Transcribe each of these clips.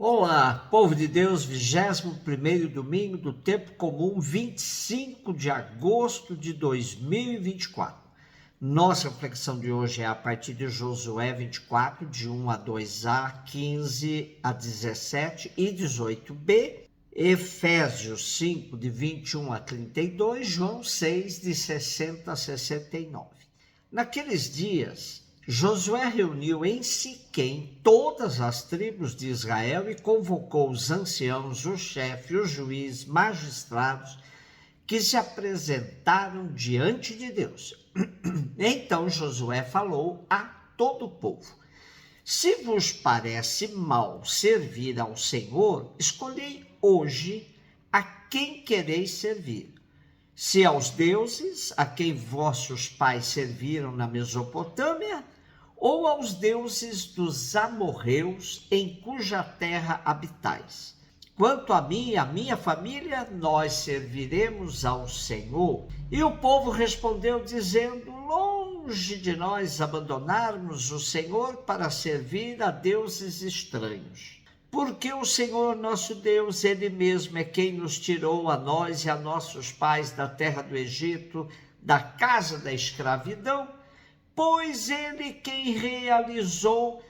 Olá, povo de Deus, 21º domingo do tempo comum, 25 de agosto de 2024. Nossa reflexão de hoje é a partir de Josué 24, de 1 a 2a, 15 a 17 e 18b, Efésios 5, de 21 a 32, João 6, de 60 a 69. Naqueles dias, Josué reuniu em Siquém todas as tribos de Israel e convocou os anciãos, os chefes, os juízes, magistrados, que se apresentaram diante de Deus. Então Josué falou a todo o povo: se vos parece mal servir ao Senhor, escolhei hoje a quem quereis servir. Se aos deuses a quem vossos pais serviram na Mesopotâmia, ou aos deuses dos amorreus em cuja terra habitais. Quanto a mim e a minha família, nós serviremos ao Senhor. E o povo respondeu dizendo: longe de nós abandonarmos o Senhor para servir a deuses estranhos. Porque o Senhor nosso Deus, Ele mesmo é quem nos tirou a nós e a nossos pais da terra do Egito, da casa da escravidão, pois Ele quem realizou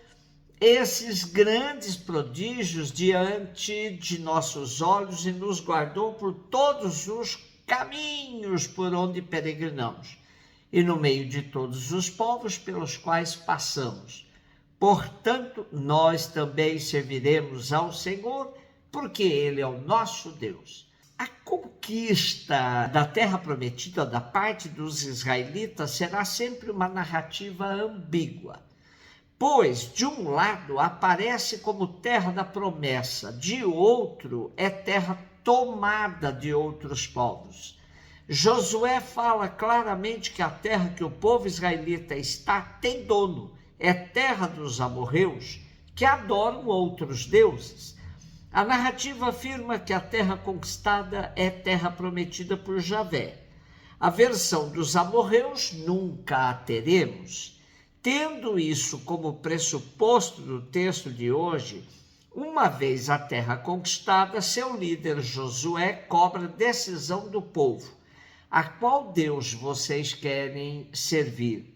esses grandes prodígios diante de nossos olhos e nos guardou por todos os caminhos por onde peregrinamos e no meio de todos os povos pelos quais passamos. Portanto, nós também serviremos ao Senhor, porque Ele é o nosso Deus. A conquista da terra prometida da parte dos israelitas será sempre uma narrativa ambígua, pois de um lado aparece como terra da promessa, de outro é terra tomada de outros povos. Josué fala claramente que a terra que o povo israelita está tem dono, é terra dos amorreus, que adoram outros deuses. A narrativa afirma que a terra conquistada é terra prometida por Javé. A versão dos amorreus nunca a teremos. Tendo isso como pressuposto do texto de hoje, uma vez a terra conquistada, seu líder Josué cobra decisão do povo: a qual Deus vocês querem servir?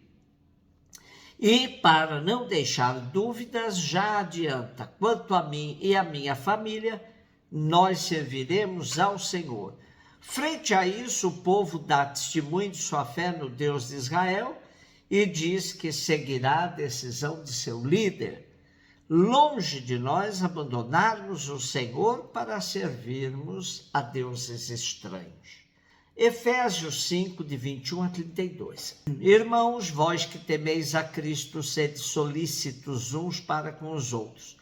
E, para não deixar dúvidas, já adianta: quanto a mim e a minha família, nós serviremos ao Senhor. Frente a isso, o povo dá testemunho de sua fé no Deus de Israel e diz que seguirá a decisão de seu líder. Longe de nós abandonarmos o Senhor para servirmos a deuses estranhos. Efésios 5, de 21 a 32. Irmãos, vós que temeis a Cristo, sede solícitos uns para com os outros.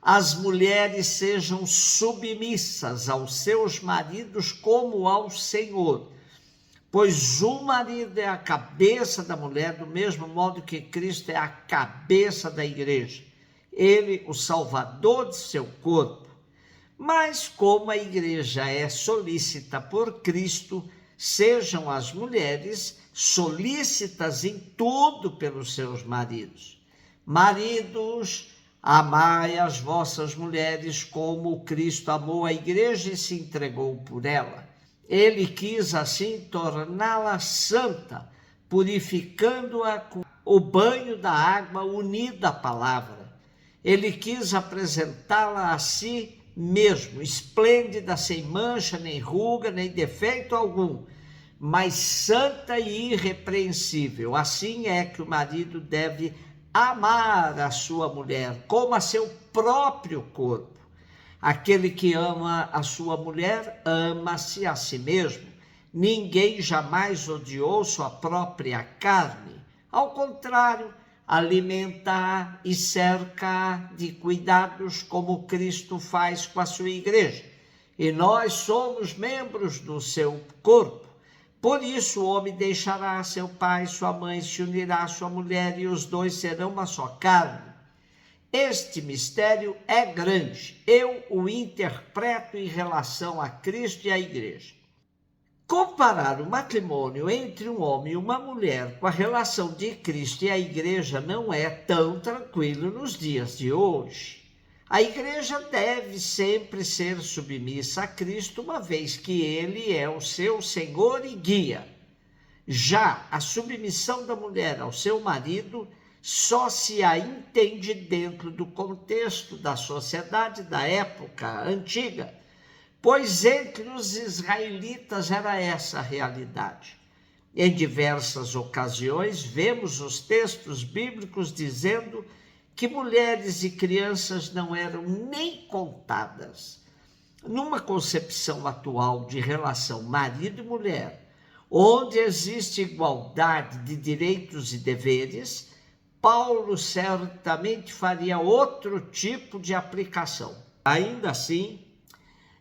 As mulheres sejam submissas aos seus maridos como ao Senhor, pois o marido é a cabeça da mulher, do mesmo modo que Cristo é a cabeça da igreja, ele o salvador de seu corpo. Mas como a igreja é solícita por Cristo, sejam as mulheres solícitas em tudo pelos seus maridos. Maridos, amai as vossas mulheres como Cristo amou a igreja e se entregou por ela. Ele quis assim torná-la santa, purificando-a com o banho da água unida à palavra. Ele quis apresentá-la a si mesmo, esplêndida, sem mancha, nem ruga, nem defeito algum, mas santa e irrepreensível. Assim é que o marido deve amar a sua mulher como a seu próprio corpo. Aquele que ama a sua mulher, ama-se a si mesmo. Ninguém jamais odiou sua própria carne. Ao contrário, alimenta e cerca de cuidados, como Cristo faz com a sua igreja. E nós somos membros do seu corpo. Por isso o homem deixará seu pai e sua mãe, se unirá à sua mulher, e os dois serão uma só carne. Este mistério é grande. Eu o interpreto em relação a Cristo e à igreja. Comparar o matrimônio entre um homem e uma mulher com a relação de Cristo e a igreja não é tão tranquilo nos dias de hoje. A igreja deve sempre ser submissa a Cristo, uma vez que ele é o seu Senhor e guia. Já a submissão da mulher ao seu marido só se a entende dentro do contexto da sociedade da época antiga, pois entre os israelitas era essa a realidade. Em diversas ocasiões, vemos os textos bíblicos dizendo que mulheres e crianças não eram nem contadas. Numa concepção atual de relação marido e mulher, onde existe igualdade de direitos e deveres, Paulo certamente faria outro tipo de aplicação. Ainda assim,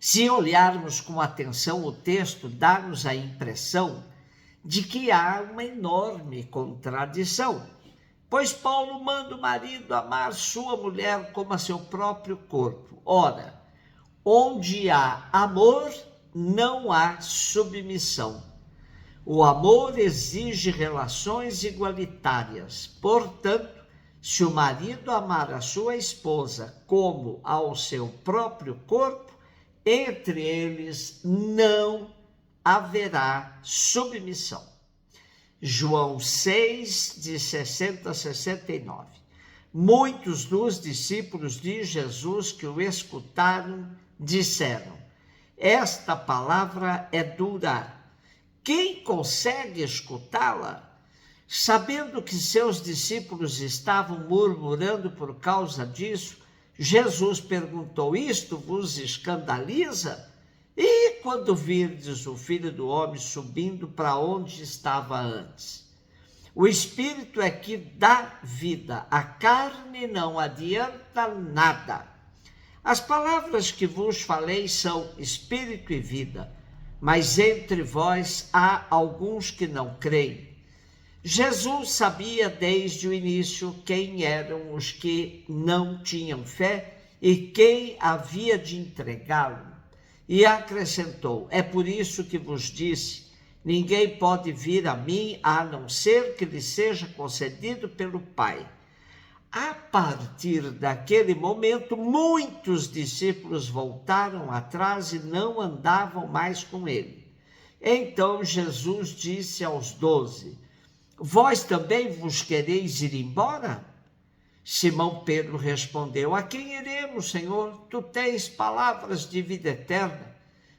se olharmos com atenção o texto, dá-nos a impressão de que há uma enorme contradição, pois Paulo manda o marido amar sua mulher como a seu próprio corpo. Ora, onde há amor, não há submissão. O amor exige relações igualitárias. Portanto, se o marido amar a sua esposa como ao seu próprio corpo, entre eles não haverá submissão. João 6, de 60 a 69. Muitos dos discípulos de Jesus que o escutaram disseram: esta palavra é dura. Quem consegue escutá-la? Sabendo que seus discípulos estavam murmurando por causa disso, Jesus perguntou: isto vos escandaliza? E quando virdes o Filho do Homem subindo para onde estava antes? O Espírito é que dá vida, a carne não adianta nada. As palavras que vos falei são Espírito e vida, mas entre vós há alguns que não creem. Jesus sabia desde o início quem eram os que não tinham fé e quem havia de entregá-lo. E acrescentou: é por isso que vos disse, ninguém pode vir a mim a não ser que lhe seja concedido pelo Pai. A partir daquele momento, muitos discípulos voltaram atrás e não andavam mais com ele. Então Jesus disse aos 12: vós também vos quereis ir embora? Simão Pedro respondeu: a quem iremos, Senhor? Tu tens palavras de vida eterna.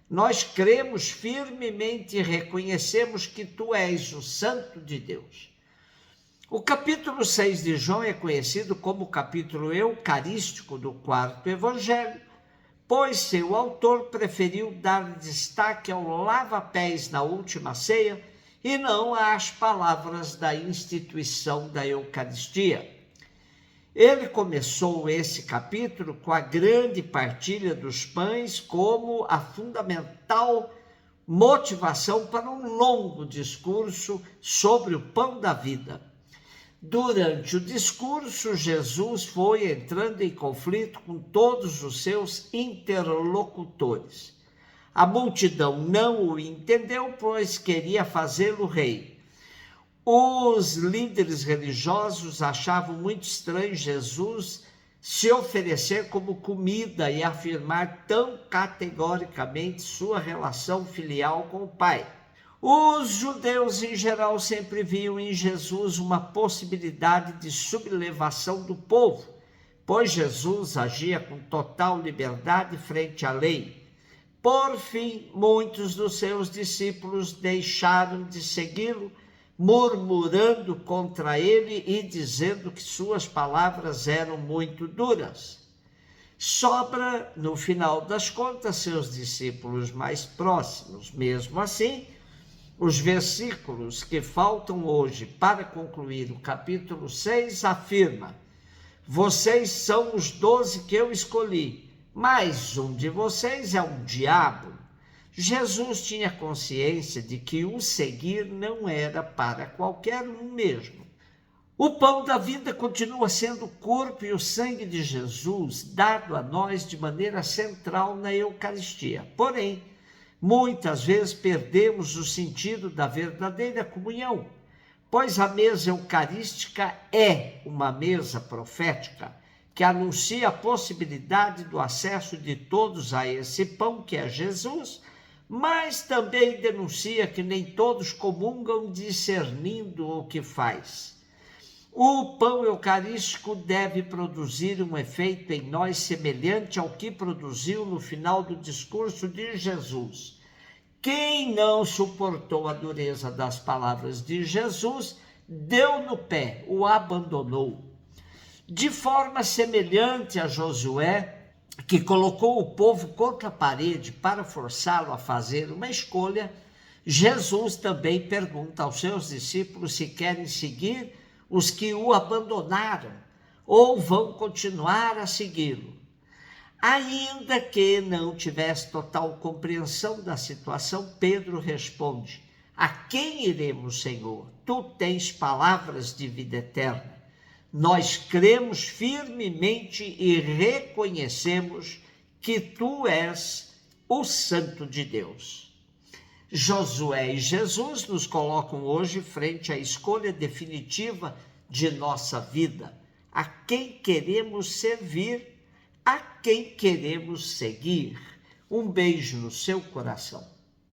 Nós cremos firmemente e reconhecemos que tu és o Santo de Deus. O capítulo 6 de João é conhecido como o capítulo eucarístico do quarto evangelho, pois seu autor preferiu dar destaque ao lava-pés na última ceia e não às palavras da instituição da Eucaristia. Ele começou esse capítulo com a grande partilha dos pães como a fundamental motivação para um longo discurso sobre o pão da vida. Durante o discurso, Jesus foi entrando em conflito com todos os seus interlocutores. A multidão não o entendeu, pois queria fazê-lo rei. Os líderes religiosos achavam muito estranho Jesus se oferecer como comida e afirmar tão categoricamente sua relação filial com o Pai. Os judeus em geral sempre viam em Jesus uma possibilidade de sublevação do povo, pois Jesus agia com total liberdade frente à lei. Por fim, muitos dos seus discípulos deixaram de segui-lo, murmurando contra ele e dizendo que suas palavras eram muito duras. Sobra, no final das contas, seus discípulos mais próximos. Mesmo assim, os versículos que faltam hoje para concluir o capítulo 6 afirma: vocês são os 12 que eu escolhi, mas um de vocês é um diabo. Jesus tinha consciência de que o seguir não era para qualquer um mesmo. O pão da vida continua sendo o corpo e o sangue de Jesus, dado a nós de maneira central na Eucaristia. Porém, muitas vezes perdemos o sentido da verdadeira comunhão, pois a mesa eucarística é uma mesa profética que anuncia a possibilidade do acesso de todos a esse pão que é Jesus, mas também denuncia que nem todos comungam discernindo o que faz. O pão eucarístico deve produzir um efeito em nós semelhante ao que produziu no final do discurso de Jesus. Quem não suportou a dureza das palavras de Jesus, deu no pé, o abandonou. De forma semelhante a Josué, que colocou o povo contra a parede para forçá-lo a fazer uma escolha, Jesus também pergunta aos seus discípulos se querem seguir os que o abandonaram ou vão continuar a segui-lo. Ainda que não tivesse total compreensão da situação, Pedro responde: a quem iremos, Senhor? Tu tens palavras de vida eterna. Nós cremos firmemente e reconhecemos que tu és o Santo de Deus. Josué e Jesus nos colocam hoje frente à escolha definitiva de nossa vida. A quem queremos servir, a quem queremos seguir. Um beijo no seu coração.